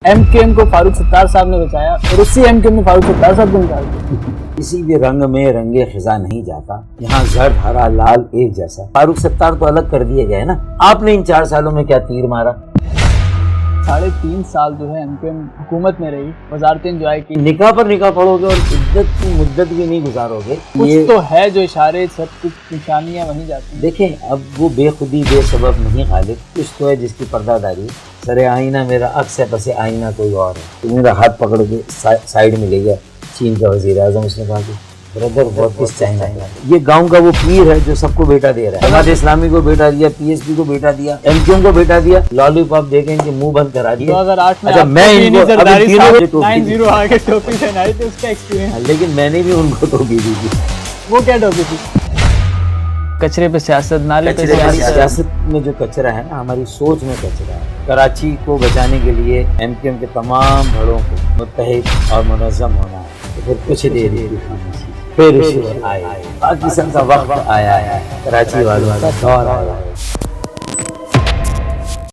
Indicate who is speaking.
Speaker 1: MQM کو فاروق ستار صاحب نے بچایا اور اسی MQM نے فاروق ستار صاحب کو نکال دیا۔
Speaker 2: کسی بھی رنگ میں رنگ خزاں نہیں جاتا، یہاں زرد ہرا لال ایک جیسا۔ فاروق ستار تو الگ کر دیے گئے نا، آپ نے ان 4 سالوں میں کیا تیر مارا؟
Speaker 1: 3.5 سال جو ہے MQM حکومت میں رہی، وزارتیں انجوائے کی،
Speaker 2: نکاح پر نکاح پڑھو گے اور عدت کی مدت بھی نہیں گزارو گے۔
Speaker 1: کچھ تو ہے جو اشارے سب کچھ نشانیاں وہیں جاتی ہیں۔
Speaker 2: دیکھیں اب وہ بے خودی بے سبب نہیں غالب، کچھ تو ہے جس کی پردہ داری۔ سر آئینہ میرا عکس ہے، پس آئینہ کوئی اور ہے۔ تو میرا ہاتھ پکڑ کے سائڈ میں لے گیا چین کا وزیر اعظم، اس نے کہا کہ بردر بہت کچھ چاہیے، یہ گاؤں کا وہ پیر ہے جو سب کو بیٹا دے رہا ہے۔ جماعت اسلامی کو بیٹا دیا، PSP کو بیٹا دیا، MQM کو بیٹا دیا، لالی پاپ دیکھیں کہ منہ بند کرا دیا۔
Speaker 1: 2008 میں
Speaker 2: اچھا میں ان کو ابھی تینوں کو
Speaker 1: 9-0 آگے ٹوپی پہنائی تھی، اس کا ایکسپیرینس،
Speaker 2: لیکن میں نے بھی ان کو ٹوپی دی تھی۔
Speaker 1: وہ کیا ٹوپی تھی؟ کچرے پہ سیاست، نالے پہ
Speaker 2: سیاست میں جو کچرا ہے نا، ہماری سوچ میں کچرا ہے۔ کراچی کو بچانے کے لیے MQM کے تمام بھڑوں کو متحد اور منظم ہونا ہے۔ تو پھر کچھ دیر پھر آئے پاکستان کا وقت آیا ہے، کراچی والوں کا دور آیا ہے۔